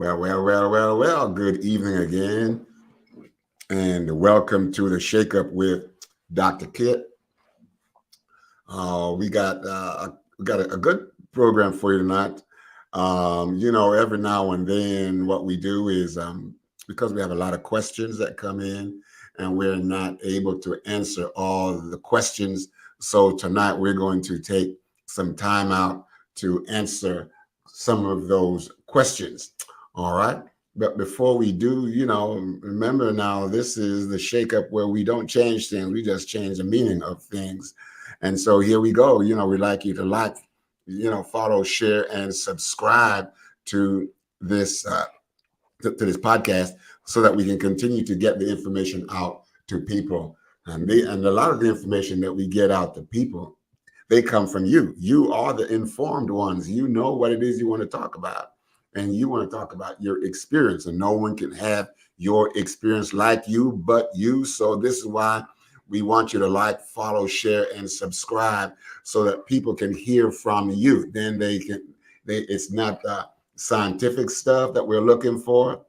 Well. Good evening again, and welcome to the Shake Up with Dr. Kit. We got a good program for you tonight. Every now and then, what we do is because we have a lot of questions that come in, and we're not able to answer all the questions. So tonight, we're going to take some time out to answer some of those questions. All right. But before we do, remember now, this is the shake up where we don't change things, we just change the meaning of things. And so here we go. We'd like you to follow, share, and subscribe to this to this podcast so that we can continue to get the information out to people. And a lot of the information that we get out to people, they come from you. You are the informed ones. You know what it is you want to talk about. And you want to talk about your experience. And no one can have your experience like you but you. So this is why we want you to like, follow, share, and subscribe so that people can hear from you. Then it's not scientific stuff that we're looking for.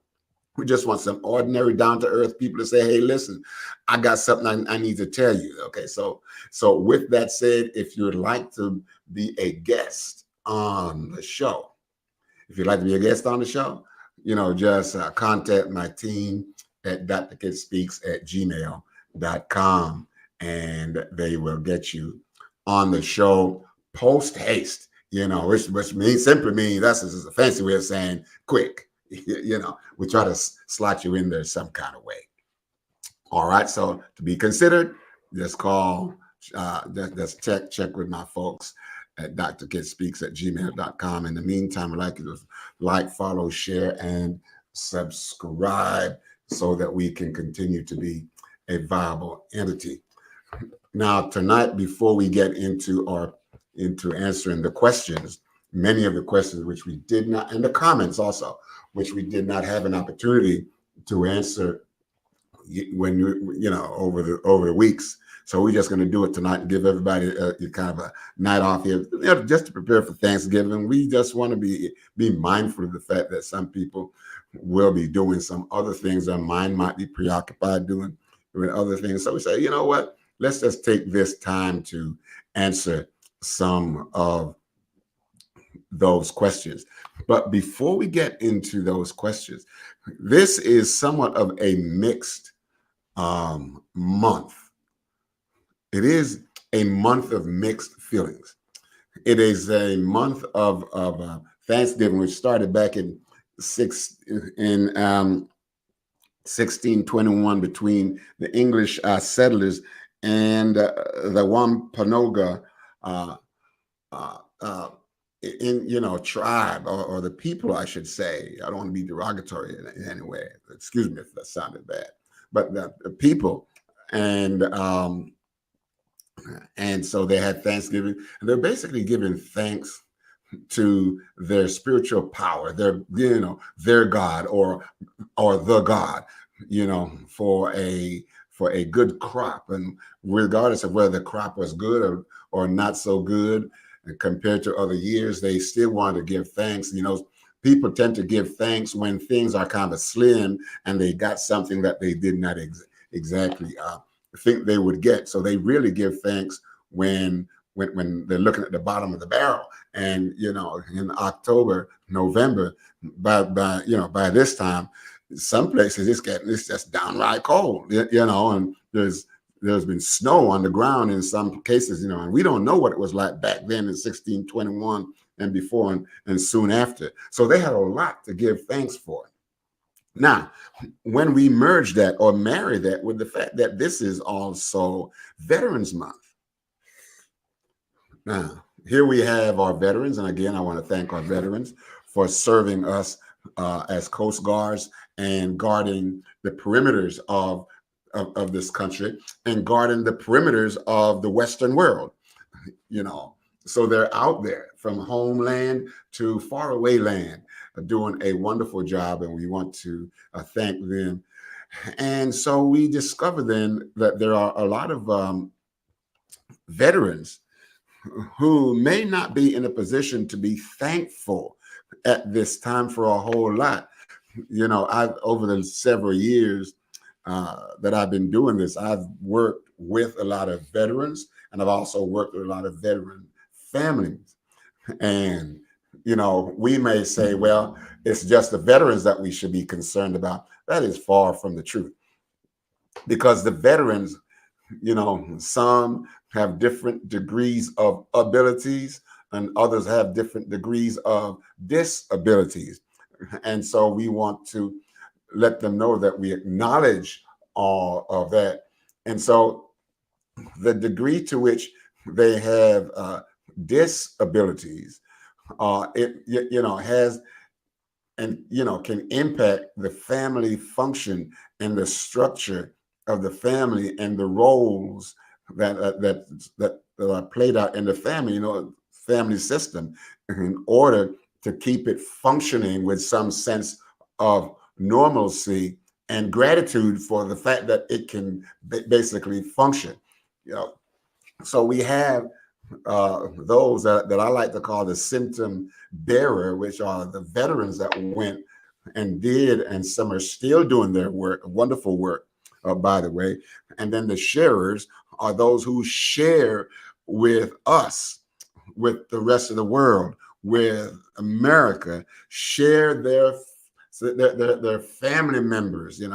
We just want some ordinary, down-to-earth people to say, hey, listen, I got something I need to tell you. Okay, so with that said, if you would like to be a guest on the show, just contact my team at drkidspeaks@gmail.com, and they will get you on the show post haste, which simply means that's just a fancy way of saying quick. We try to slot you in there some kind of way. All right. So to be considered, just call, just check with my folks at drkidspeaks@gmail.com. In the meantime, I'd like you to like, follow, share, and subscribe so that we can continue to be a viable entity. Now, tonight, before we get into answering the questions, many of the questions which we did not, and the comments also, which we did not have an opportunity to answer when over the weeks. So we're just going to do it tonight and give everybody a kind of a night off here, just to prepare for Thanksgiving. We just want to be mindful of the fact that some people will be doing some other things. Their mind might be preoccupied doing other things. So we say, you know what? Let's just take this time to answer some of those questions. But before we get into those questions, this is somewhat of a mixed month. It is a month of mixed feelings. It is a month of Thanksgiving, which started back in 1621 between the English settlers and the Wampanoag tribe or the people, I should say. I don't want to be derogatory in any way. Excuse me if that sounded bad, but the people and so they had Thanksgiving, and they're basically giving thanks to their spiritual power, their God or the God, for a good crop, and regardless of whether the crop was good or not so good compared to other years, they still want to give thanks. People tend to give thanks when things are kind of slim and they got something that they did not exactly think they would get. So they really give thanks when they're looking at the bottom of the barrel. And in October, November, by this time, some places it's just downright cold. And there's been snow on the ground in some cases. And we don't know what it was like back then in 1621 and before and soon after. So they had a lot to give thanks for. Now, when we merge that or marry that with the fact that this is also Veterans Month. Now, here we have our veterans. And again, I want to thank our veterans for serving us as Coast Guards and guarding the perimeters of this country and guarding the perimeters of the Western world. So they're out there from homeland to faraway land, doing a wonderful job, and we want to thank them. And so we discovered then that there are a lot of veterans who may not be in a position to be thankful at this time for a whole lot. I've over the several years that I've been doing this, I've worked with a lot of veterans, and I've also worked with a lot of veteran families. And we may say, well, it's just the veterans that we should be concerned about. That is far from the truth, because the veterans, some have different degrees of abilities, and others have different degrees of disabilities. And so we want to let them know that we acknowledge all of that. And so the degree to which they have disabilities, it has, and can impact the family function and the structure of the family and the roles that are played out in the family, family system, in order to keep it functioning with some sense of normalcy and gratitude for the fact that it can basically function. You know, so we have those that I like to call the symptom bearer, which are the veterans that went and did, and some are still doing their work, wonderful work, by the way. And then the sharers are those who share with us, with the rest of the world, with America, share their family members. It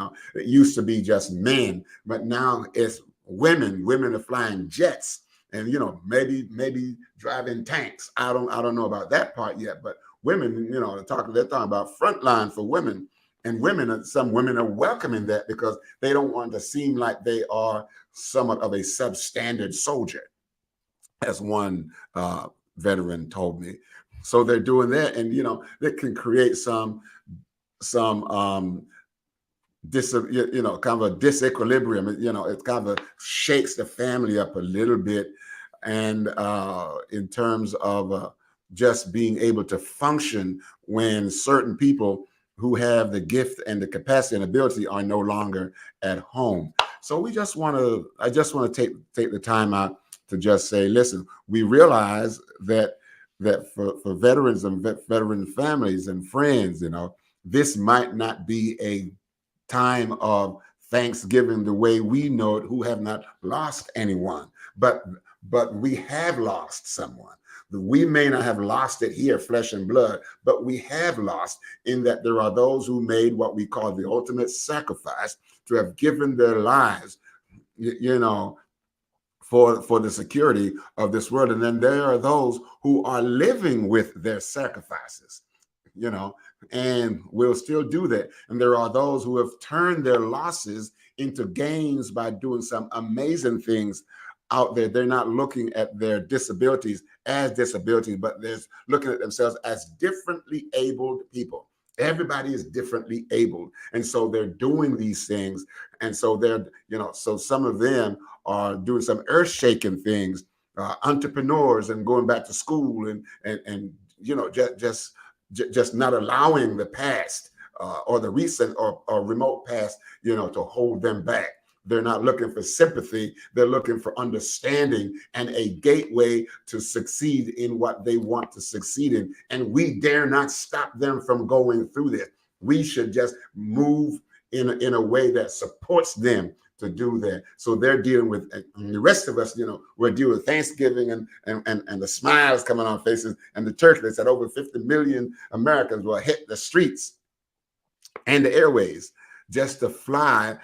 used to be just men, but now it's women. Women are flying jets, and maybe driving tanks. I don't know about that part yet, but women, they're talking about frontline for women. And some women are welcoming that, because they don't want to seem like they are somewhat of a substandard soldier, as one veteran told me. So they're doing that, and that can create some kind of a disequilibrium. It kind of shakes the family up a little bit, and in terms of just being able to function when certain people who have the gift and the capacity and ability are no longer at home. So I just want to take the time out to just say, listen, we realize that for veterans and veteran families and friends, this might not be a time of Thanksgiving the way we know it, who have not lost anyone, but we have lost someone. We may not have lost it here, flesh and blood, but we have lost, in that there are those who made what we call the ultimate sacrifice, to have given their lives, for the security of this world. And then there are those who are living with their sacrifices, and will still do that. And there are those who have turned their losses into gains by doing some amazing things out there. They're not looking at their disabilities as disabilities, but they're looking at themselves as differently abled people. Everybody is differently abled. And so they're doing these things. And so so some of them are doing some earth shaking things, entrepreneurs, and going back to school, and just not allowing the past, or the recent or remote past, to hold them back. They're not looking for sympathy. They're looking for understanding and a gateway to succeed in what they want to succeed in. And we dare not stop them from going through this. We should just move in a way that supports them to do that. So they're dealing with, and the rest of us, we're dealing with Thanksgiving and the smiles coming on faces, and the turkey. They said over 50 million Americans will hit the streets and the airways just to fly.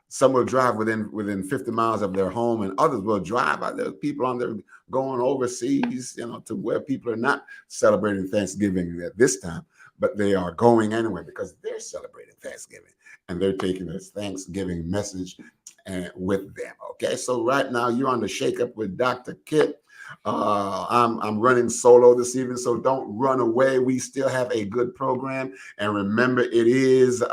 Some will drive within 50 miles of their home, and others will drive out there. People on there going overseas, to where people are not celebrating Thanksgiving at this time, but they are going anyway, because they're celebrating Thanksgiving, and they're taking this Thanksgiving message with them. Okay, so right now you're on the Shake Up with Dr. Kit. I'm running solo this evening, so don't run away. We still have a good program, and remember, it is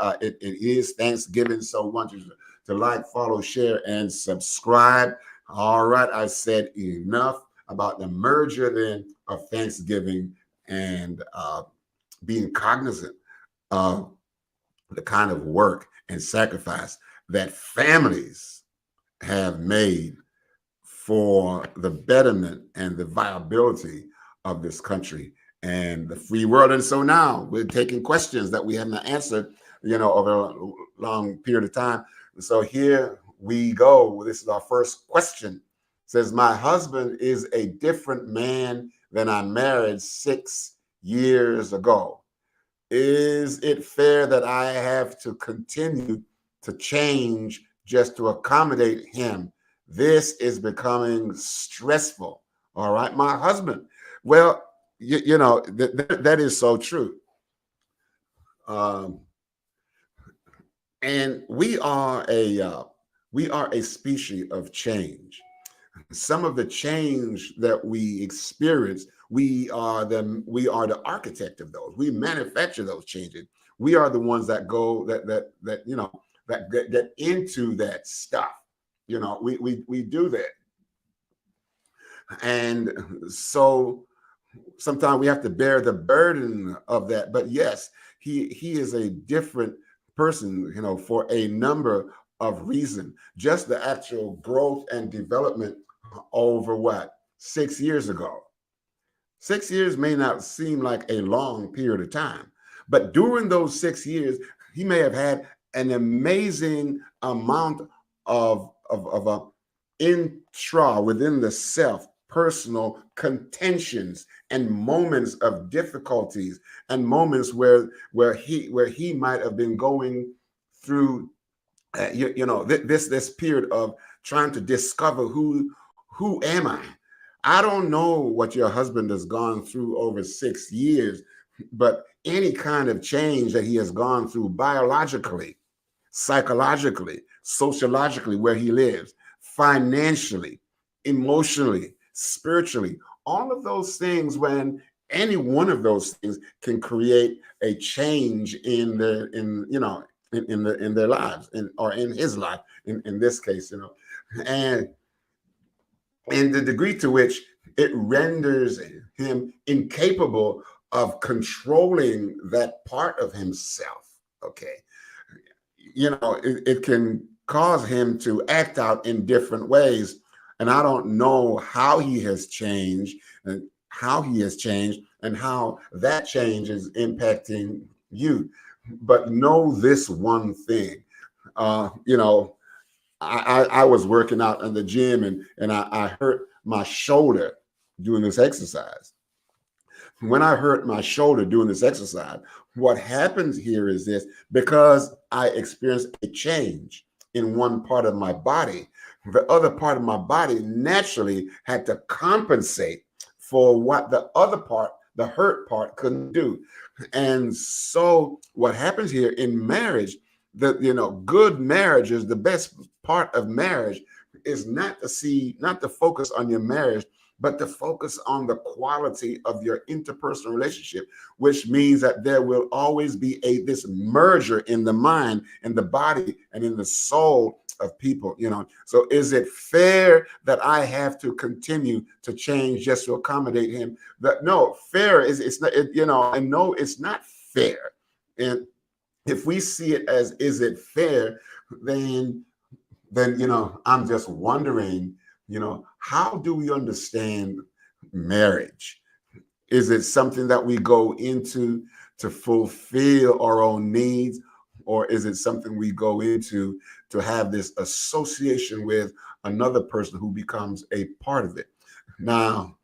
Thanksgiving, so I want you to like, follow, share, and subscribe. All right, I said enough about the merger then of Thanksgiving and being cognizant of the kind of work and sacrifice that families have made for the betterment and the viability of this country and the free world. And so now we're taking questions that we haven't answered, over a long period of time. So here we go. This is our first question. It says, my husband is a different man than I married 6 years ago. Is it fair that I have to continue to change just to accommodate him? This is becoming stressful. All right, my husband. Well, that is so true. Um, and we are a species of change. Some of the change that we experience, we are the architect of those. We manufacture those changes. We are the ones that go that get into that stuff. We do that. And so sometimes we have to bear the burden of that. But yes, he is a different person, for a number of reasons. Just the actual growth and development over what, 6 years ago. 6 years may not seem like a long period of time, but during those 6 years, he may have had an amazing amount of a within the self, personal contentions and moments of difficulties, and moments where he might have been going through this period of trying to discover who am I. I don't know what your husband has gone through over 6 years, but any kind of change that he has gone through biologically, psychologically, sociologically, where he lives, financially, emotionally, spiritually, all of those things, when any one of those things can create a change in their lives, or in his life, in this case, and the degree to which it renders him incapable of controlling that part of himself. Okay. It can cause him to act out in different ways. And I don't know how he has changed, and how that change is impacting you. But know this one thing. I was working out in the gym, and I hurt my shoulder doing this exercise. When I hurt my shoulder doing this exercise, what happens here is this: because I experienced a change in one part of my body, the other part of my body naturally had to compensate for what the other part, the hurt part, couldn't do. And so what happens here in marriage, good marriage is the best part of marriage, is not to focus on your marriage, but to focus on the quality of your interpersonal relationship, which means that there will always be this merger in the mind, in the body, and in the soul of people. So is it fair that I have to continue to change just to accommodate him? No, fair it's not, and no, it's not fair. And if we see it as, is it fair, then I'm just wondering, how do we understand marriage? Is it something that we go into to fulfill our own needs, or is it something we go into to have this association with another person who becomes a part of it? Now,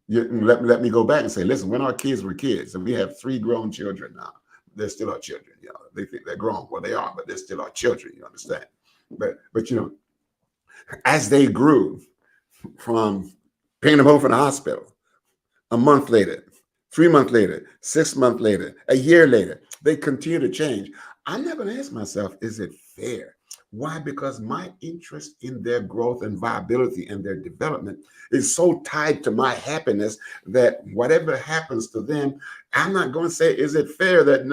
let me go back and say, listen, when our kids were kids, and we have 3 grown children now, they're still our children. They think they're grown. Well, they are, but they're still our children. You understand? But as they grew, from bringing them home from the hospital, a month later, 3 months later, 6 months later, a year later, they continue to change. I'm not going to ask myself, is it fair? Why? Because my interest in their growth and viability and their development is so tied to my happiness that whatever happens to them, I'm not going to say, is it fair that,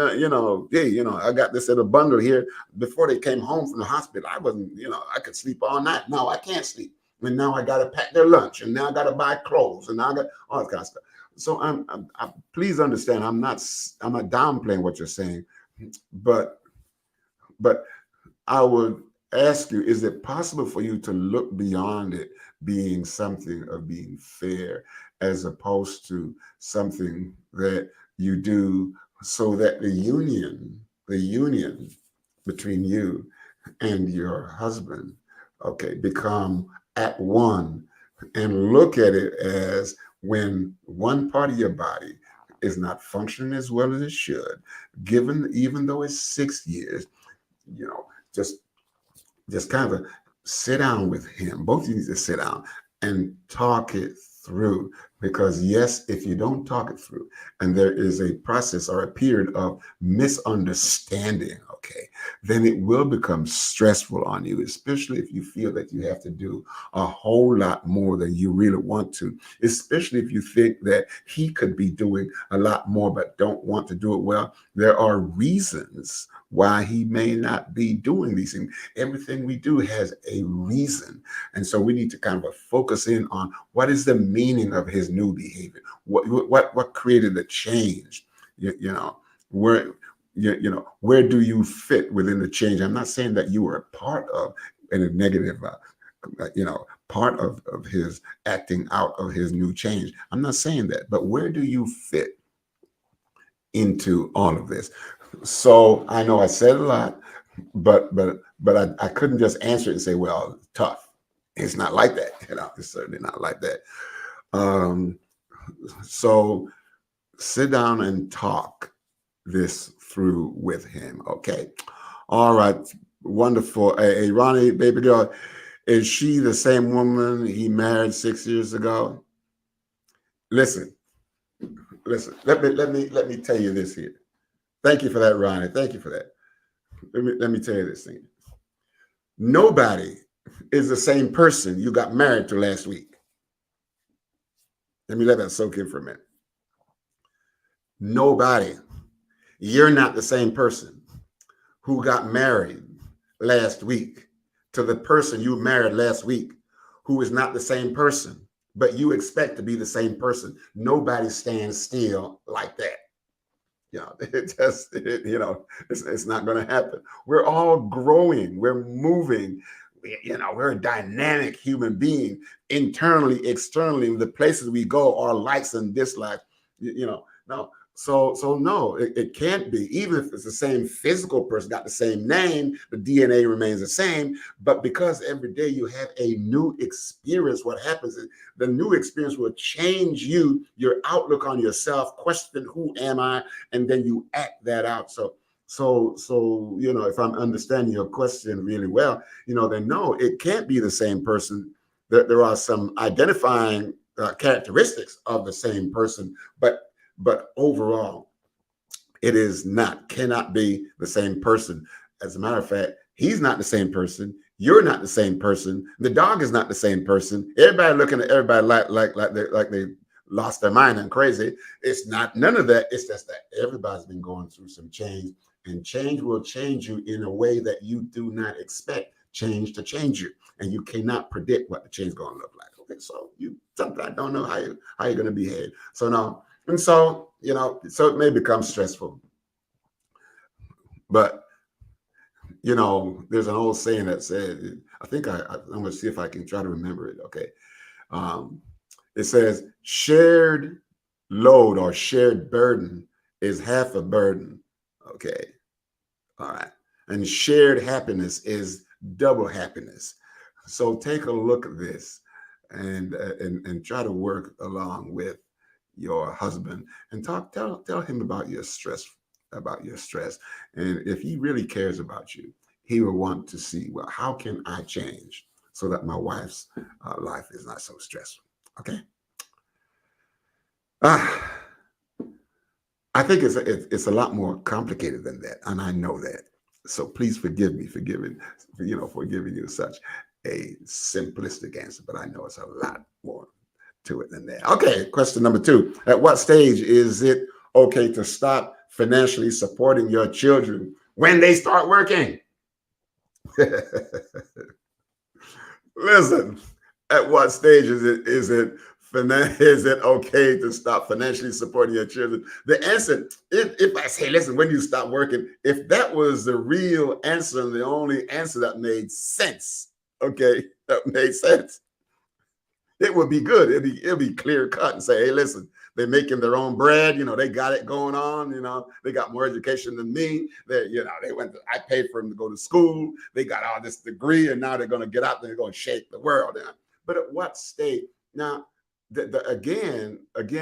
I got this in a bundle here. Before they came home from the hospital, I wasn't, I could sleep all night. Now I can't sleep. And now I got to pack their lunch, and now I got to buy clothes, and now I got all that kind of stuff. So please understand, I'm not downplaying what you're saying, but I would ask you, is it possible for you to look beyond it being something of being fair as opposed to something that you do so that the union between you and your husband, okay, become at one, and look at it as when one part of your body is not functioning as well as it should, given even though it's 6 years, you know, just kind of sit down with him. Both of you need to sit down and talk it through. Because yes, if you don't talk it through, and there is a process or a period of misunderstanding, okay, then it will become stressful on you, especially if you feel that you have to do a whole lot more than you really want to, especially if you think that he could be doing a lot more but don't want to do it. Well, there are reasons why he may not be doing these things. Everything we do has a reason. And so we need to kind of focus in on what is the meaning of his new behavior. What created the change? You know, where where do you fit within the change? I'm not saying that you were a part of in a negative part of his acting out of his new change. I'm not saying that, but where do you fit into all of this? So I know I said a lot, but I couldn't just answer it and say, well, tough. It's not like that. It's certainly not like that. So sit down and talk this through with him. Okay. All right. Wonderful. Hey, Ronnie, baby girl, is she the same woman he married 6 years ago? Listen. Let me tell you this here. Thank you for that, Ronnie. Thank you for that. Let me tell you this thing. Nobody is the same person you got married to last week. Let me let that soak in for a minute. Nobody. You're not the same person who got married last week to the person you married last week, who is not the same person, but you expect to be the same person. Nobody stands still like that. It's not going to happen. We're all growing. We're moving. We're a dynamic human being, internally, externally. The places we go are likes and dislikes. No. So no, it can't be. Even if it's the same physical person, got the same name, the DNA remains the same. But because every day you have a new experience, what happens is the new experience will change you, your outlook on yourself, question who am I, and then you act that out. So if I'm understanding your question really well, then no, it can't be the same person. There are some identifying characteristics of the same person, but overall, it cannot be the same person. As a matter of fact, he's not the same person. You're not the same person. The dog is not the same person. Everybody looking at everybody like they lost their mind and crazy. It's not none of that. It's just that everybody's been going through some change, and change will change you in a way that you do not expect change to change you, and you cannot predict what the change is going to look like. Okay, so you sometimes don't know how you're going to behave. So no. And so, so it may become stressful. But, there's an old saying that said, I think I'm going to see if I can try to remember it. Okay. It says, shared load or shared burden is half a burden. Okay. All right. And shared happiness is double happiness. So take a look at this and try to work along with your husband and tell him about your stress. And if he really cares about you, he will want to see, well, how can I change so that my wife's life is not so stressful? Okay. I think it's a lot more complicated than that, and I know that. So please forgive me for giving you such a simplistic answer, but I know it's a lot more to it than that. Okay, question number 2. At what stage is it okay to stop financially supporting your children when they start working? Listen, at what stage is it Is it okay to stop financially supporting your children? The answer, if I say, listen, when you stop working, if that was the real answer and the only answer that made sense, okay, that made sense, it would be good. It'd be clear cut and say, hey, listen, they're making their own bread. They got it going on. They got more education than me. I paid for them to go to school. They got all this degree, and now they're going to get out there and going to shake the world. But at what state? Now, again, when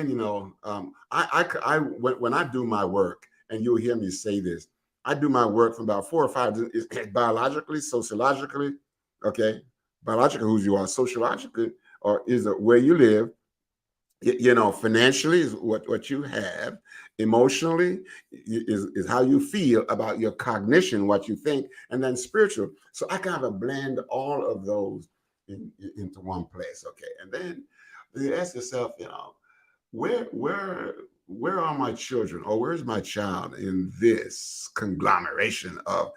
I do my work, and you'll hear me say this, I do my work from about 4 or 5 biologically, sociologically, okay, biologically who you are, sociologically, or is it where you live, financially is what you have, emotionally is how you feel about your cognition, what you think, and then spiritual. So I kind of blend all of those into one place, okay? And then you ask yourself, where are my children, or where's my child in this conglomeration of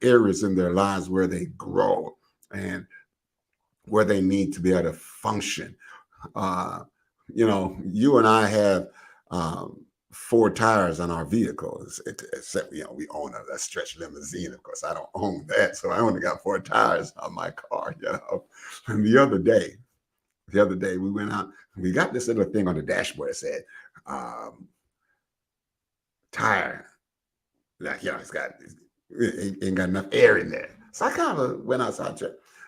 areas in their lives where they grow and where they need to be able to function. You and I have 4 tires on our vehicles, except we own a stretch limousine. Of course, I don't own that, so I only got 4 tires on my car. And the other day we went out. We got this little thing on the dashboard that said tire. Like it ain't got enough air in there. So I kind of went outside.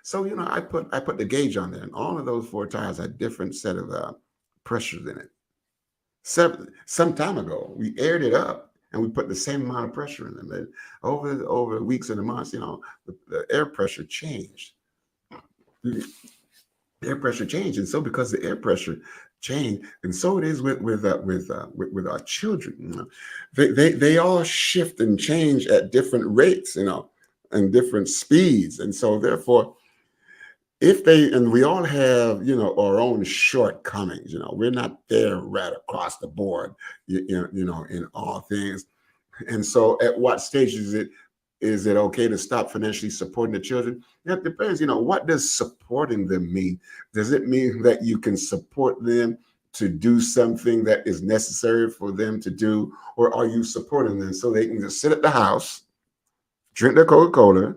So I put the gauge on there, and all of those 4 tires had different set of pressures in it. Some time ago, we aired it up, and we put the same amount of pressure in them. And over the weeks and the months, the air pressure changed. The air pressure changed, and so because the air pressure changed, and so it is with our children. They all shift and change at different rates, and different speeds, and so therefore, and we all have, our own shortcomings, we're not there right across the board, in all things. And so at what stage is it okay to stop financially supporting the children? It depends, what does supporting them mean? Does it mean that you can support them to do something that is necessary for them to do? Or are you supporting them so they can just sit at the house, drink their Coca-Cola,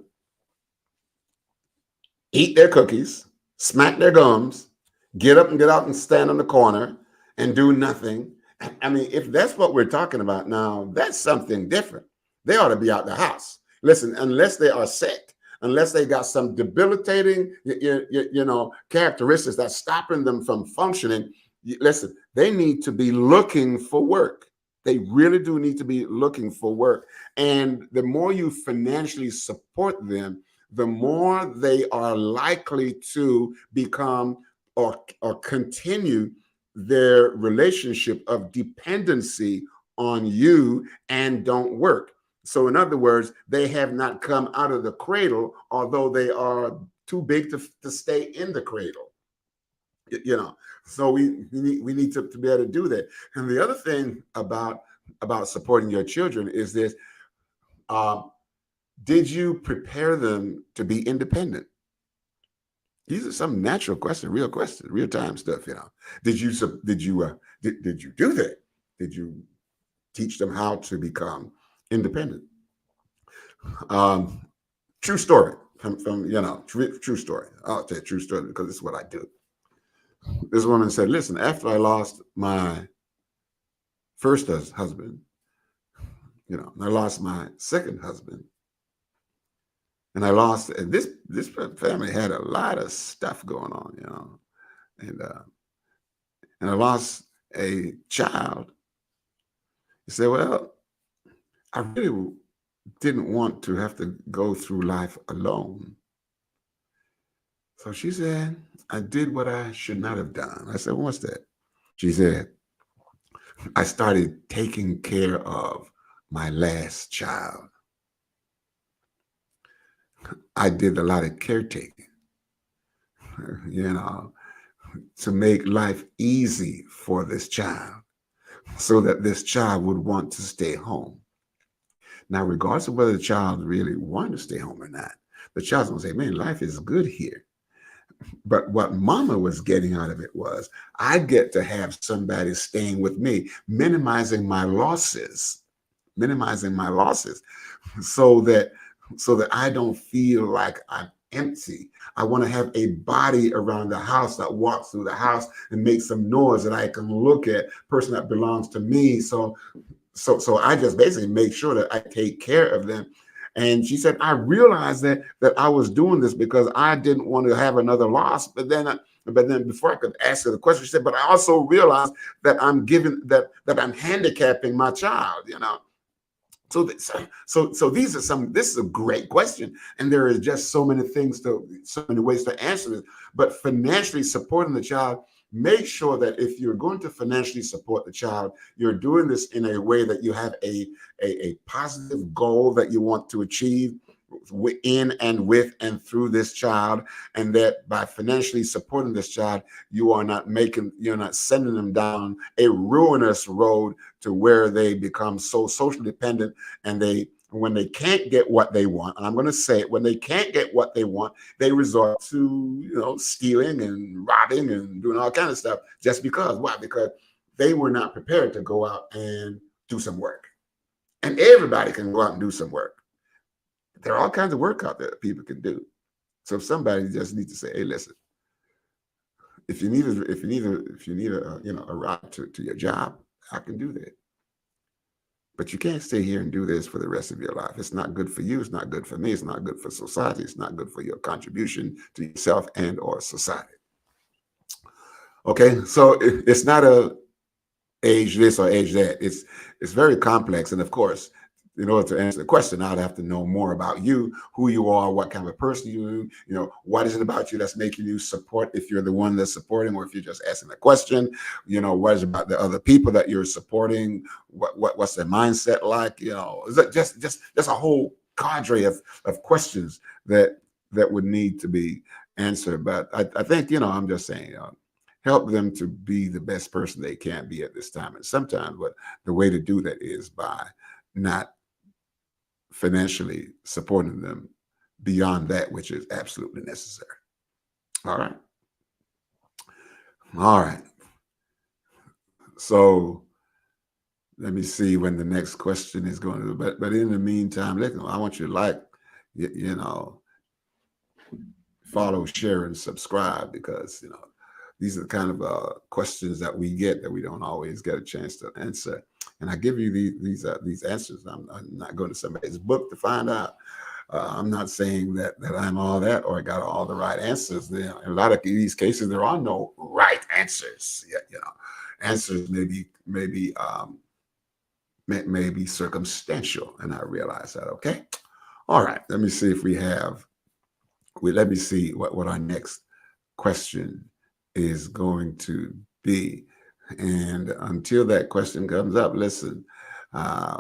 eat their cookies, smack their gums, get up and get out and stand on the corner and do nothing? I mean, if that's what we're talking about now, that's something different. They ought to be out the house. Listen, unless they are sick, unless they got some debilitating, characteristics that's stopping them from functioning, listen, they need to be looking for work. They really do need to be looking for work. And the more you financially support them, the more they are likely to become or continue their relationship of dependency on you and don't work. So in other words, they have not come out of the cradle, although they are too big to stay in the cradle. So we need to be able to do that. And the other thing about supporting your children is this. Did you prepare them to be independent? These are some natural questions, real time stuff. Did you do that? Did you teach them how to become independent? True story from true story. I'll tell you a true story because this is what I do. This woman said, "Listen, after I lost my first husband, and I lost my second husband." And I lost, and this family had a lot of stuff going on, and I lost a child. You say, well, I really didn't want to have to go through life alone. So she said, I did what I should not have done. I said, what's that? She said, I started taking care of my last child. I did a lot of caretaking, to make life easy for this child so that this child would want to stay home. Now, regardless of whether the child really wanted to stay home or not, the child's going to say, man, life is good here. But what mama was getting out of it was I get to have somebody staying with me, minimizing my losses so that I don't feel like I'm empty. I want to have a body around the house that walks through the house and makes some noise that I can look at, person that belongs to me. So I just basically make sure that I take care of them. And she said, I realized that I was doing this because I didn't want to have another loss. But then before I could ask her the question, she said, but I also realized that I'm handicapping my child, So these are this is a great question. And there is just so many ways to answer this. But financially supporting the child, make sure that if you're going to financially support the child, you're doing this in a way that you have a positive goal that you want to achieve in and with and through this child, and that by financially supporting this child, you're not sending them down a ruinous road to where they become so socially dependent, and when they can't get what they want, and I'm going to say it, when they can't get what they want, they resort to stealing and robbing and doing all kinds of stuff just because. Why? Because they were not prepared to go out and do some work. And everybody can go out and do some work. There are all kinds of work out there that people can do. So if somebody just needs to say, "Hey, listen, if you need a ride to your job, I can do that. But you can't stay here and do this for the rest of your life. It's not good for you. It's not good for me. It's not good for society. It's not good for your contribution to yourself and or society." Okay, so it's not a age this or age that. It's very complex, and of course, in order to answer the question, I'd have to know more about you, who you are, what kind of a person what is it about you that's making you support, if you're the one that's supporting, or if you're just asking a question, what is it about the other people that you're supporting, what's their mindset like, is that just a whole cadre of questions that would need to be answered. But I think, I'm just saying, help them to be the best person they can be at this time. And sometimes the way to do that is by not financially supporting them beyond that which is absolutely necessary. All right. All right. So let me see when the next question is going to, but in the meantime, I want you to follow, share, and subscribe, because, these are the kind of questions that we get that we don't always get a chance to answer. And I give you these answers. I'm not going to somebody's book to find out. I'm not saying that I'm all that or I got all the right answers. In a lot of these cases, there are no right answers. Answers may be circumstantial, and I realize that. Okay. All right. Let me see if let me see what our next question is going to be. And until that question comes up, listen, I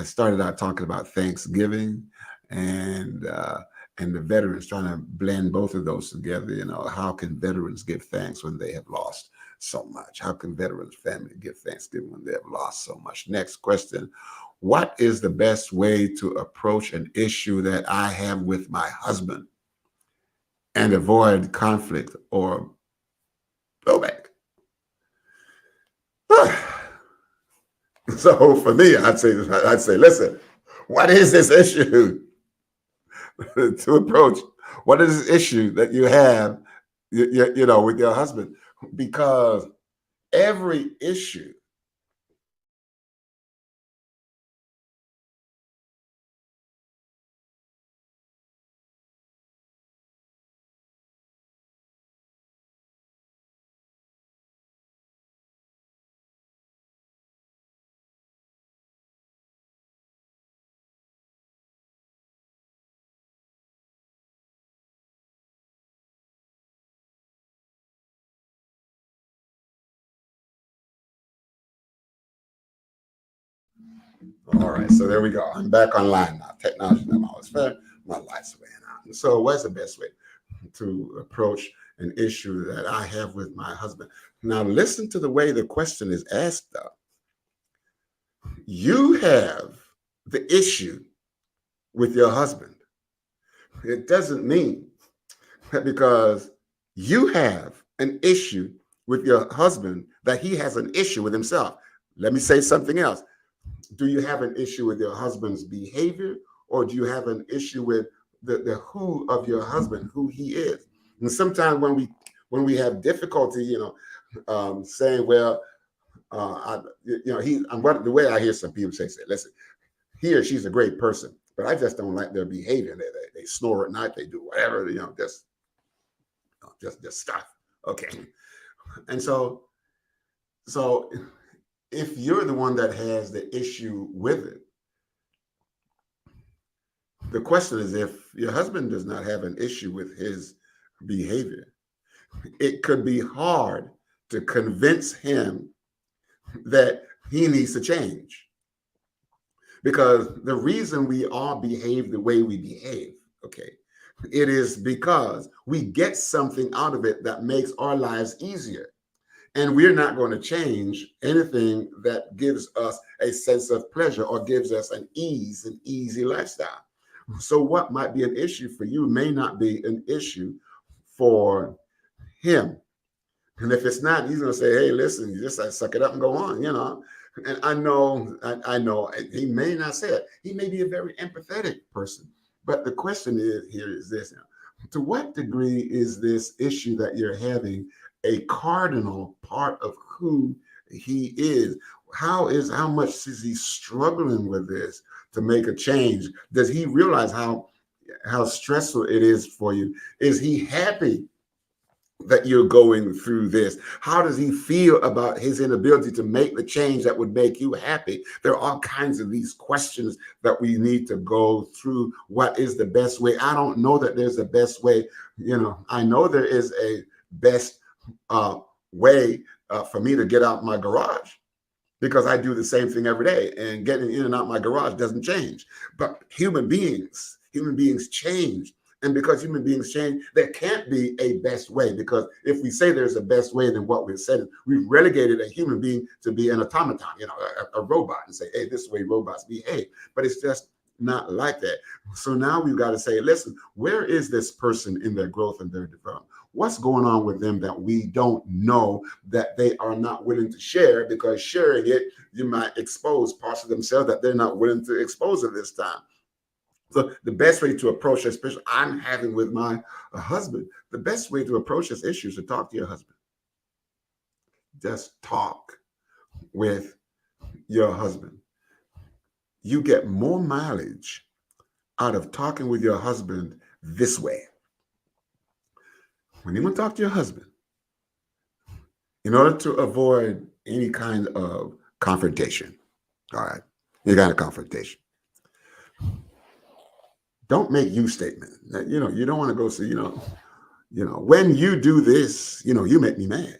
started out talking about Thanksgiving and the veterans, trying to blend both of those together. How can veterans give thanks when they have lost so much? How can veterans family give Thanksgiving when they have lost so much? Next question: what is the best way to approach an issue that I have with my husband and avoid conflict or blowback? So for me, I'd say, listen, what is this issue to approach? What is this issue that you have, with your husband? Because every issue All right, so there we go. I'm back online now. Technology not always fair. My lights went out. So what's the best way to approach an issue that I have with my husband? Now listen to the way the question is asked, though. You have the issue with your husband. It doesn't mean because you have an issue with your husband that he has an issue with himself. Let me say something else. Do you have an issue with your husband's behavior, or do you have an issue with the who of your husband, who he is? And sometimes when we have difficulty, saying, well, the way I hear some people say, listen, he or she's a great person, but I just don't like their behavior. They snore at night, they do whatever, just stuff. Okay, and so if you're the one that has the issue with it, the question is, if your husband does not have an issue with his behavior, it could be hard to convince him that he needs to change. Because the reason we all behave the way we behave, okay, it is because we get something out of it that makes our lives easier. And we're not going to change anything that gives us a sense of pleasure or gives us an easy lifestyle. So what might be an issue for you may not be an issue for him. And if it's not, he's going to say, hey, listen, you just suck it up and go on, And I know he may not say it. He may be a very empathetic person. But the question is this, to what degree is this issue that you're having a cardinal part of who he is? How much is he struggling with this to make a change? Does he realize how stressful it is for you? Is he happy that you're going through this? How does he feel about his inability to make the change that would make you happy? There are all kinds of these questions that we need to go through. What is the best way? I don't know that there's a best way. I know there is a best way for me to get out my garage, because I do the same thing every day, and getting in and out my garage doesn't change. But human beings change. And because human beings change, there can't be a best way, because if we say there's a best way, then what we've said is we've relegated a human being to be an automaton, a robot, and say, hey, this is the way robots behave. But it's just not like that. So now we've got to say, listen, where is this person in their growth and their development? What's going on with them that we don't know, that they are not willing to share? Because sharing it, you might expose parts of themselves that they're not willing to expose at this time. So the best way to approach, especially I'm having with my husband, the best way to approach this issue is to talk to your husband. Just talk with your husband. You get more mileage out of talking with your husband this way. When you want to talk to your husband, in order to avoid any kind of confrontation, all right, any kind of confrontation, don't make you statement. You don't want to go say, when you do this, you make me mad.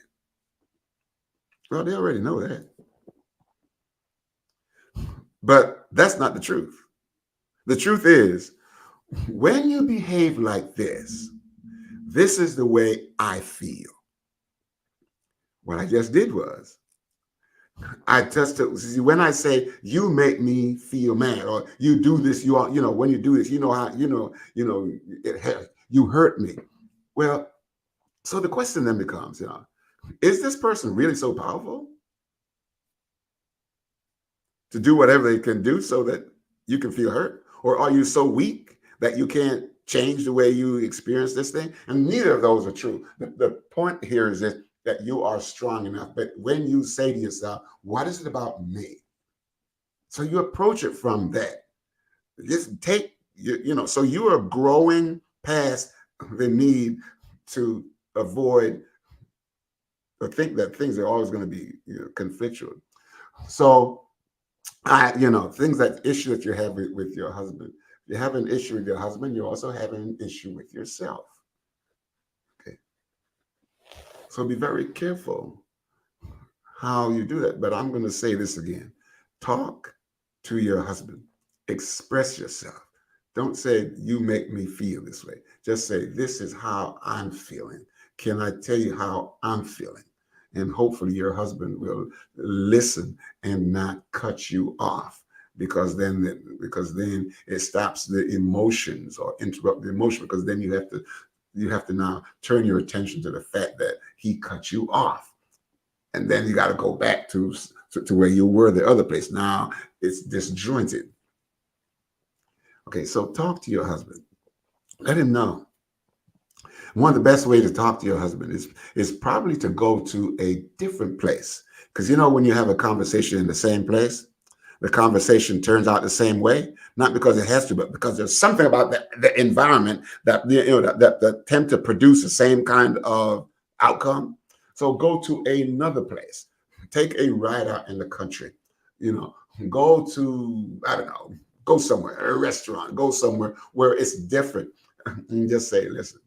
Well, they already know that. But that's not the truth. The truth is, when you behave like this is the way I feel. What I just did was, when I say you make me feel mad, or you do this, when you do this, you hurt me. Well, so the question then becomes, is this person really so powerful to do whatever they can do so that you can feel hurt? Or are you so weak that you can't change the way you experience this thing? And neither of those are true. The point here is this, that you are strong enough. But when you say to yourself, what is it about me? So you approach it from that. Just take, so you are growing past the need to avoid or think that things are always going to be conflictual. So things issue that you have with your husband. If you have an issue with your husband, you also have an issue with yourself. Okay. So be very careful how you do that. But I'm going to say this again. Talk to your husband. Express yourself. Don't say, you make me feel this way. Just say, this is how I'm feeling. Can I tell you how I'm feeling? And hopefully your husband will listen and not cut you off, because then it stops the emotions or interrupt the emotion, because then you have to you have to now turn your attention to the fact that he cut you off. And then you got to go back to where you were the other place. Now it's disjointed. Okay, so talk to your husband. Let him know. One of the best ways to talk to your husband is probably to go to a different place. Because when you have a conversation in the same place, the conversation turns out the same way, not because it has to, but because there's something about the environment that that tend to produce the same kind of outcome. So go to another place. Take a ride out in the country. Go to, I don't know, go somewhere, a restaurant, go somewhere where it's different, and just say, listen,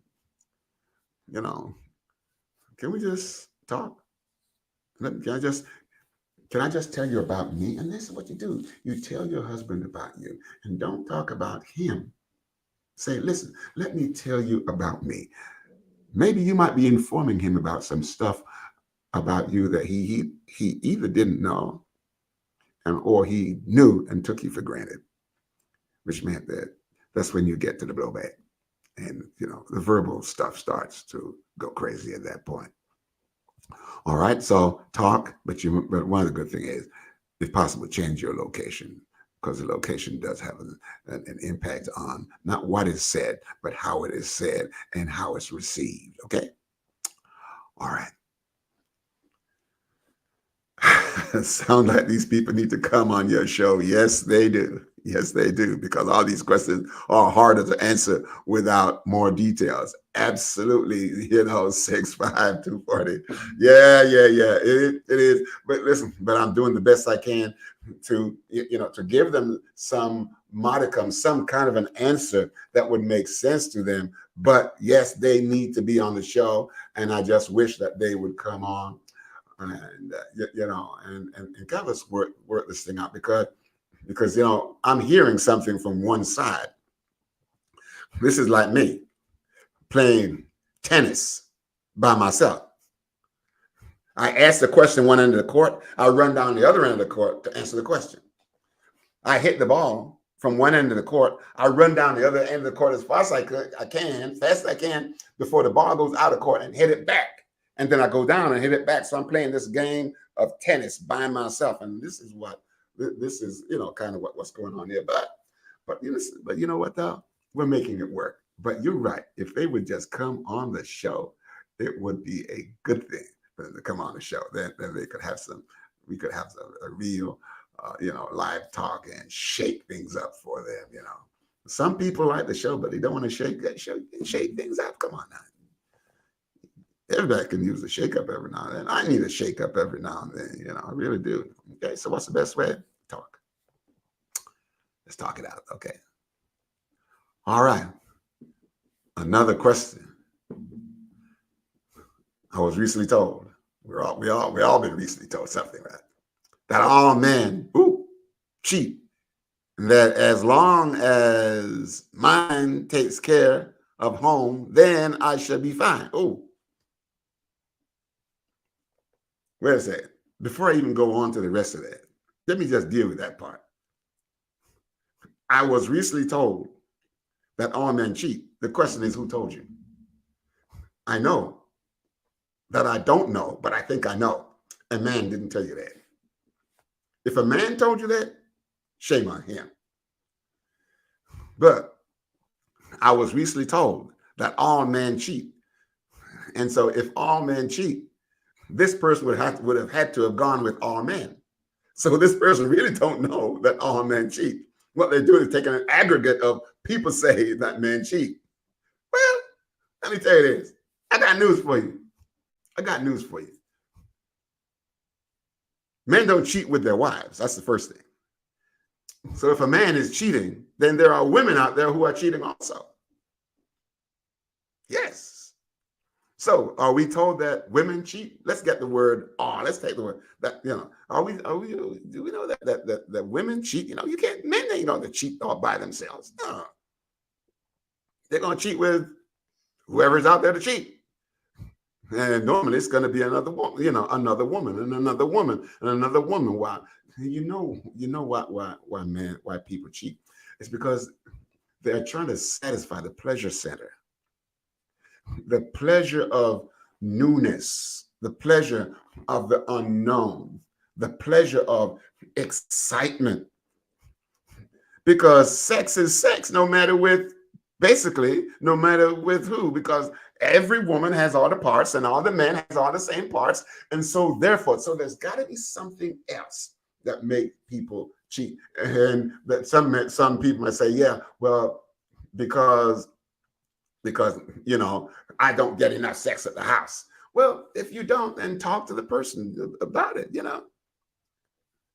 can we just talk? Can I just tell you about me? And this is what you do. You tell your husband about you and don't talk about him. Say, listen, let me tell you about me. Maybe you might be informing him about some stuff about you that he either didn't know or he knew and took you for granted, which meant that's when you get to the blowback. And, the verbal stuff starts to go crazy at that point. All right, so talk, but one of the good things is, if possible, change your location, because the location does have an impact on not what is said, but how it is said and how it's received. Okay. All right. Sound like these people need to come on your show. Yes, they do. Yes, they do, because all these questions are harder to answer without more details. Absolutely, 65240. Yeah. It is. But listen, I'm doing the best I can to give them some modicum, some kind of an answer that would make sense to them. But yes, they need to be on the show, and I just wish that they would come on and kind of work this thing out, because I'm hearing something from one side. This is like me playing tennis by myself. I ask the question one end of the court, I run down the other end of the court to answer the question. I hit the ball from one end of the court, I run down the other end of the court as fast as I can before the ball goes out of court, and hit it back. And then I go down and hit it back. So I'm playing this game of tennis by myself. And this is kind of what's going on here. But you know what, though? We're making it work. But you're right. If they would just come on the show, it would be a good thing for them to come on the show. Then we could have a real, live talk and shake things up for them. Some people like the show, but they don't want to shake things up. Come on now. Everybody can use a shake-up every now and then. I need a shake-up every now and then, I really do. Okay, so what's the best way? Talk. Let's talk it out, okay? All right. Another question. I was recently told, we all been recently told something, right? That all men, cheat. That as long as mine takes care of home, then I should be fine. Wait a second. Before I even go on to the rest of that, let me just deal with that part. I was recently told that all men cheat. The question is, who told you? I know that I don't know, but I think I know. A man didn't tell you that. If a man told you that, shame on him. But I was recently told that all men cheat. And so if all men cheat, this person would have had to have gone with all men. So this person really don't know that all men cheat. What they're doing is taking an aggregate of people say that men cheat. Well, let me tell you this. I got news for you. Men don't cheat with their wives. That's the first thing. So if a man is cheating, then there are women out there who are cheating also. Yes. So are we told that women cheat? Let's get the word let's take the word that, do we know that women cheat? You can't, men ain't going to cheat all by themselves. No. They're going to cheat with whoever's out there to cheat. And normally it's going to be another woman, another woman and another woman and another woman. Why? Why people cheat? It's because they're trying to satisfy the pleasure center. the pleasure of newness, the pleasure of the unknown, the pleasure of excitement. Because sex is sex, no matter with, basically, no matter with who, because every woman has all the parts and all the men has all the same parts. And so therefore, so there's got to be something else that make people cheat. And that some people might say, yeah, well, because because I don't get enough sex at the house. Well, if you don't, then talk to the person about it.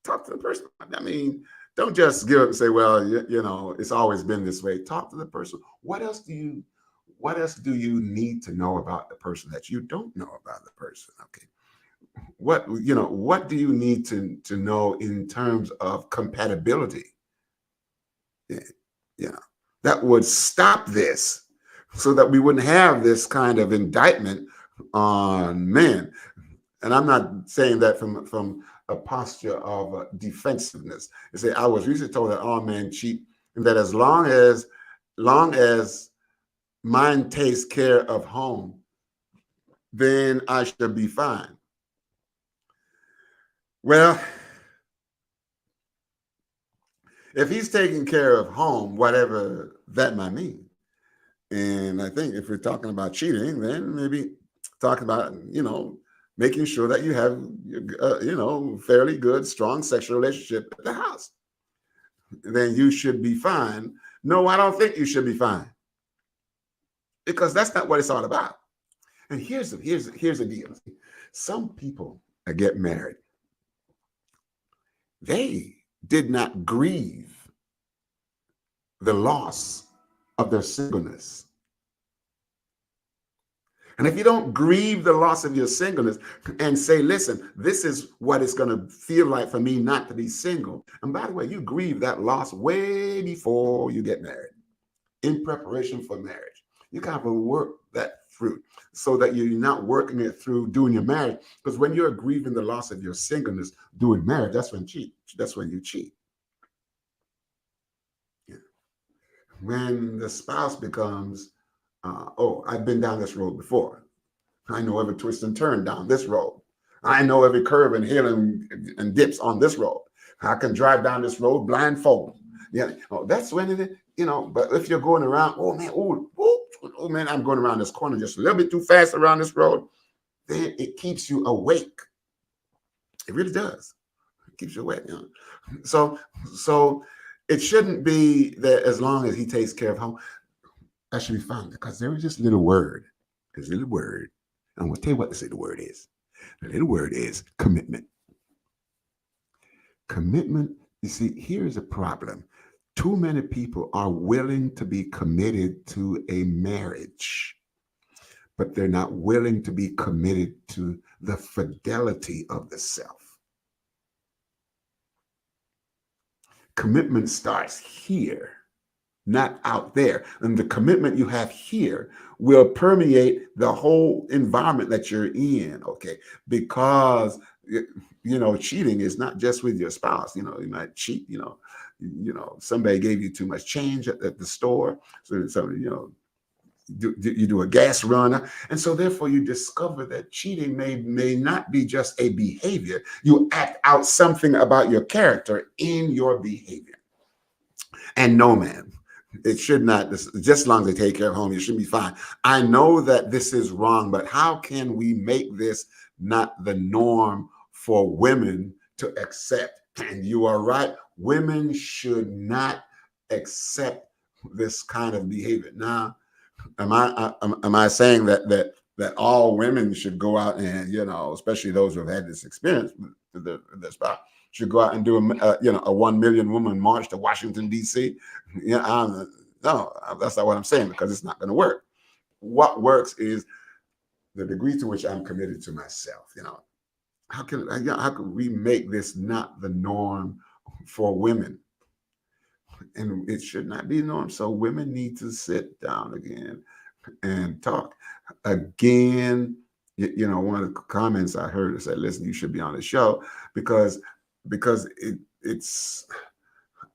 Talk to the person. I mean, don't just give up and say, well, it's always been this way. Talk to the person. What else do you need to know about the person that you don't know about the person? Okay. What do you need to know in terms of compatibility? Yeah, that would stop this, so that we wouldn't have this kind of indictment on men. And I'm not saying that from a posture of defensiveness. You say, I was recently told that all men cheat, and that as long as mine takes care of home, then I should be fine. Well, if he's taking care of home, whatever that might mean, and I think if we're talking about cheating, then maybe talking about, making sure that you have, fairly good, strong sexual relationship at the house, then you should be fine. No, I don't think you should be fine, because that's not what it's all about. And here's the deal. Some people that get married, they did not grieve the loss of their singleness. And if you don't grieve the loss of your singleness and say, listen, this is what it's going to feel like for me not to be single. And by the way, you grieve that loss way before you get married, in preparation for marriage. You kind of work that through, so that you're not working it through doing your marriage. Because when you're grieving the loss of your singleness doing marriage, that's when you cheat. Yeah. When the spouse becomes, oh, I've been down this road before. I know every twist and turn down this road. I know every curve and hill and dips on this road. I can drive down this road blindfold. Yeah, oh, that's when But if you're going around, oh man, oh man, I'm going around this corner just a little bit too fast around this road, then it keeps you awake. It really does. It keeps you awake. So it shouldn't be that as long as he takes care of home, that should be fine, because there is this little word. There's a little word. I'm going to tell you what the word is. The little word is commitment. Commitment, you see, here's a problem. Too many people are willing to be committed to a marriage, but they're not willing to be committed to the fidelity of the self. Commitment starts here, not out there. And the commitment you have here will permeate the whole environment that you're in, okay? Because cheating is not just with your spouse. You might cheat, somebody gave you too much change at the store. So you do a gas run. And so therefore you discover that cheating may not be just a behavior. You act out something about your character in your behavior. And no, man, it should not, just as long as they take care of home, you should be fine. I know that this is wrong, but how can we make this not the norm for women to accept? And you are right. Women should not accept this kind of behavior. Now, am I saying that all women should go out and, especially those who have had this experience with their spouse, should go out and do a 1 million woman march to Washington, D.C.? No, that's not what I'm saying, because it's not going to work. What works is the degree to which I'm committed to myself. How can we make this not the norm for women? And it should not be the norm. So women need to sit down again and talk again. One of the comments I heard said, listen, you should be on the show, because it's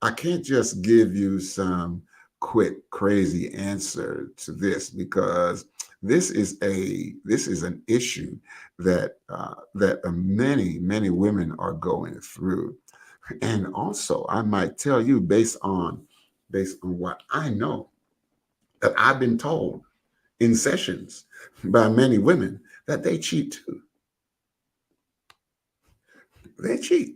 I can't just give you some quick crazy answer to this, because this is an issue that many women are going through. And also, I might tell you, based on what I know, that I've been told in sessions by many women, that they cheat too. They cheat.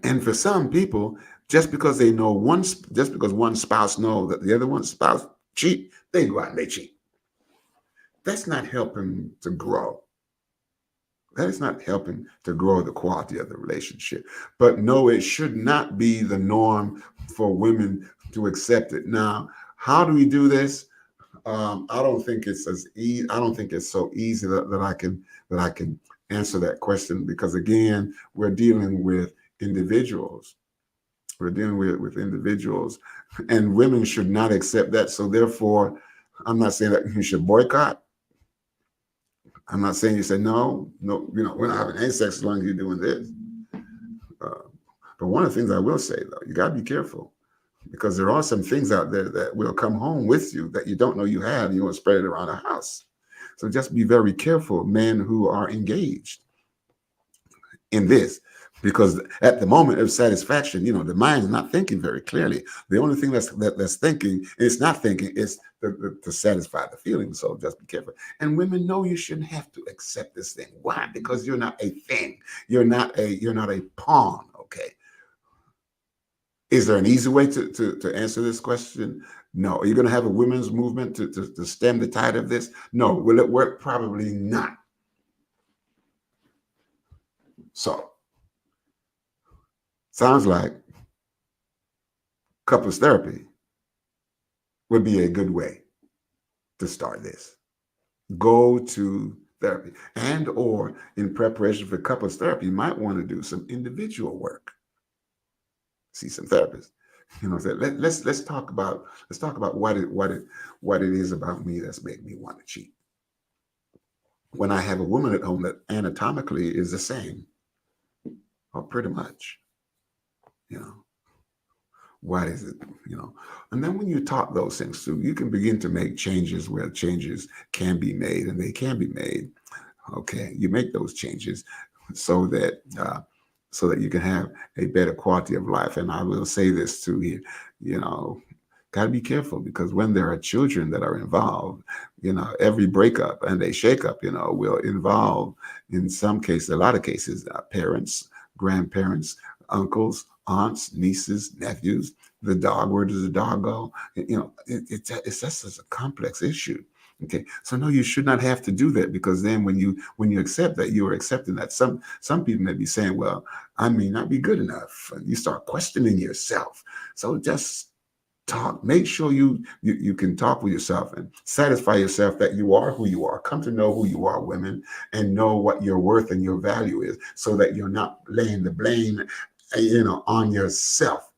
And for some people, just because one spouse knows that the other one spouse cheat, they go out and they cheat. That's not helping to grow. That is not helping to grow the quality of the relationship. But no, it should not be the norm for women to accept it. Now, how do we do this? I don't think it's as easy. I don't think it's so easy that I can answer that question, because again, we're dealing with individuals. We're dealing with individuals, and women should not accept that. So therefore, I'm not saying that you should boycott. I'm not saying you say no, we're not having any sex as long as you're doing this. But one of the things I will say, though, you got to be careful, because there are some things out there that will come home with you that you don't know you have, and you want to spread it around the house. So just be very careful, men who are engaged in this, because at the moment of satisfaction, the mind is not thinking very clearly. The only thing that's thinking, it's not thinking, is to satisfy the feeling. So just be careful. And women know you shouldn't have to accept this thing. Why? Because you're not a thing. You're not a pawn. Okay. Is there an easy way to answer this question? No. Are you going to have a women's movement to stem the tide of this? No. Will it work? Probably not. So, sounds like couples therapy would be a good way to start this. Go to therapy, and or in preparation for couples therapy, you might want to do some individual work. See some therapists. Let's talk about what it is about me that's making me want to cheat. When I have a woman at home that anatomically is the same, or pretty much, what is it, and then when you talk those things through, you can begin to make changes where changes can be made, and they can be made. Okay, you make those changes so that you can have a better quality of life. And I will say this too here, got to be careful, because when there are children that are involved, every breakup and a shakeup, will involve, in some cases, a lot of cases, parents, grandparents, uncles, aunts, nieces, nephews, the dog. Where does the dog go? It's just a complex issue. Okay, so no, you should not have to do that, because then when you accept that, you are accepting that some people may be saying, well, I may not be good enough, and you start questioning yourself. So just talk. Make sure you can talk with yourself and satisfy yourself that you are who you are. Come to know who you are, women, and know what your worth and your value is, so that you're not laying the blame, on yourself.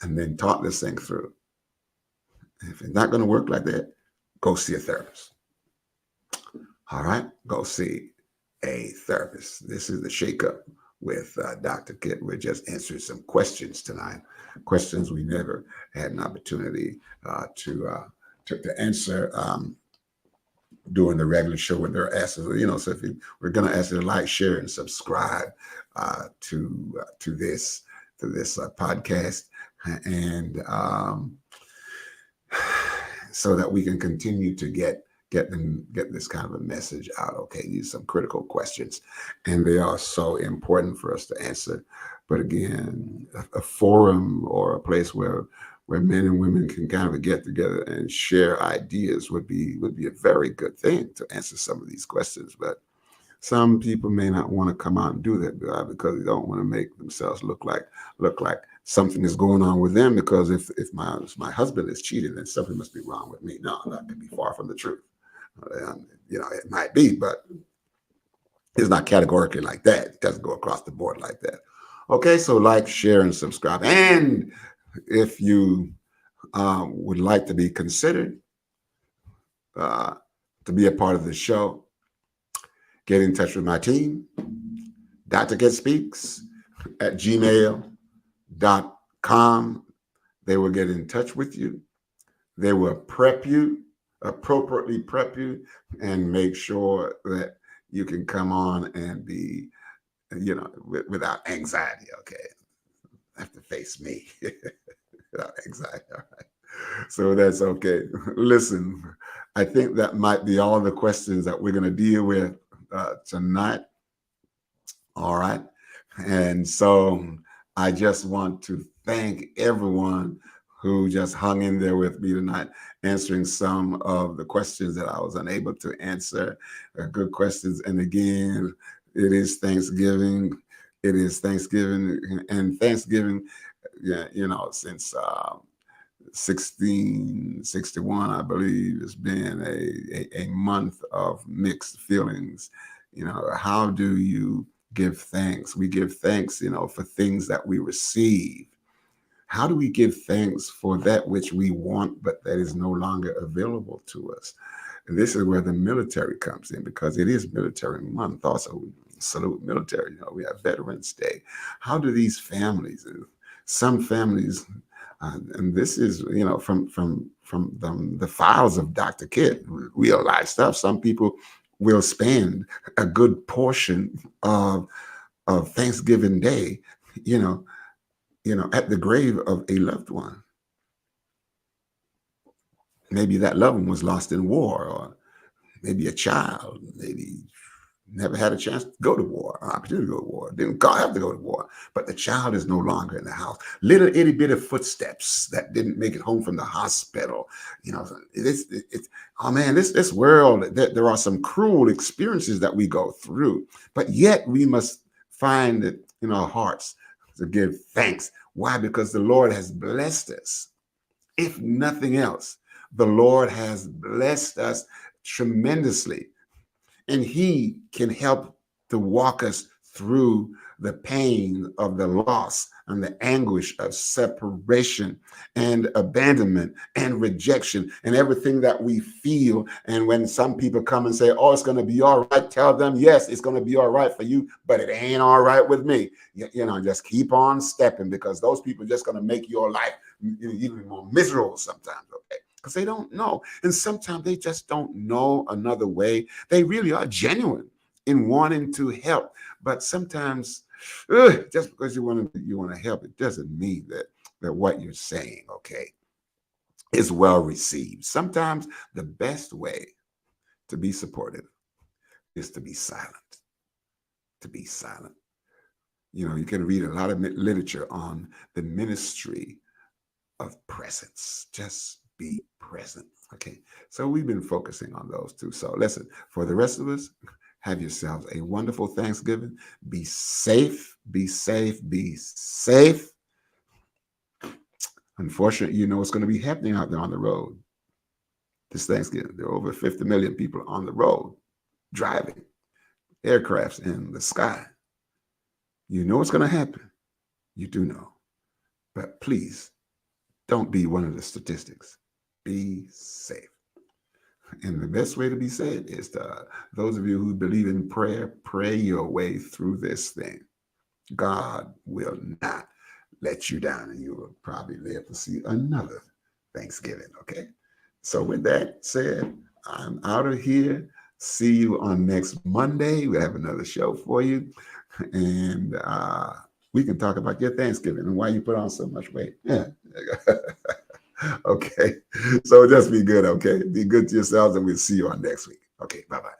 And then talk this thing through. If it's not going to work like that, go see a therapist. All right, go see a therapist. This is the Shake Up with Dr. Kit. We're just answering some questions tonight, questions we never had an opportunity to answer during the regular show when they're asked. So if we're going to ask you to like, share, and subscribe to this podcast, and so that we can continue to get this kind of a message out. Okay, these are some critical questions, and they are so important for us to answer. But again, a forum or a place where men and women can kind of get together and share ideas would be a very good thing to answer some of these questions. But some people may not want to come out and do that because they don't want to make themselves look like something is going on with them. Because if my husband is cheating, then something must be wrong with me. No, that could be far from the truth. It might be, but it's not categorically like that. It doesn't go across the board like that. Okay, so like, share, and subscribe. And if you would like to be considered to be a part of the show, get in touch with my team, drkitspeaks@gmail.com. They will get in touch with you. They will prep you, appropriately prep you, and make sure that you can come on and be, without anxiety. Okay, have to face me without anxiety. All right. So that's okay. Listen, I think that might be all the questions that we're going to deal with tonight. All right. And so I just want to thank everyone who just hung in there with me tonight, answering some of the questions that I was unable to answer. Good questions. And again, it is Thanksgiving. It is Thanksgiving. And Thanksgiving, yeah, since 1661, I believe, has been a month of mixed feelings. How do you give thanks? We give thanks, for things that we receive. How do we give thanks for that which we want, but that is no longer available to us? And this is where the military comes in, because it is Military Month. Also, we salute military. We have Veterans Day. How do these families, some families, and this is, from the files of Dr. Kidd, real life stuff. Some people will spend a good portion of Thanksgiving Day, at the grave of a loved one. Maybe that loved one was lost in war, or maybe a child, maybe never had a chance to go to war, an opportunity to go to war, didn't have to go to war, but the child is no longer in the house. Little itty bitty footsteps that didn't make it home from the hospital. Oh man, this world, there are some cruel experiences that we go through, but yet we must find it in our hearts to give thanks. Why? Because the Lord has blessed us. If nothing else, the Lord has blessed us tremendously, and he can help to walk us through the pain of the loss and the anguish of separation and abandonment and rejection and everything that we feel. And when some people come and say, oh, it's going to be all right, tell them, yes, it's going to be all right for you, but it ain't all right with me. Just keep on stepping, because those people are just going to make your life even more miserable sometimes. Okay. Because they don't know. And sometimes they just don't know another way. They really are genuine in wanting to help. But sometimes just because you want to help, it doesn't mean that what you're saying, okay, is well received. Sometimes the best way to be supportive is to be silent. To be silent. You can read a lot of literature on the ministry of presence. Just be present. Okay. So we've been focusing on those two. So listen, for the rest of us, have yourselves a wonderful Thanksgiving. Be safe, be safe, be safe. Unfortunately, what's going to be happening out there on the road this Thanksgiving. There are over 50 million people on the road driving aircrafts in the sky. You know what's going to happen. You do know. But please don't be one of the statistics. Be safe. And the best way to be safe is to, those of you who believe in prayer, pray your way through this thing. God will not let you down, and you will probably live to see another Thanksgiving. Okay. So with that said, I'm out of here. See you on next Monday. We have another show for you. And we can talk about your Thanksgiving and why you put on so much weight. Yeah. Okay. So just be good. Okay. Be good to yourselves, and we'll see you on next week. Okay. Bye-bye.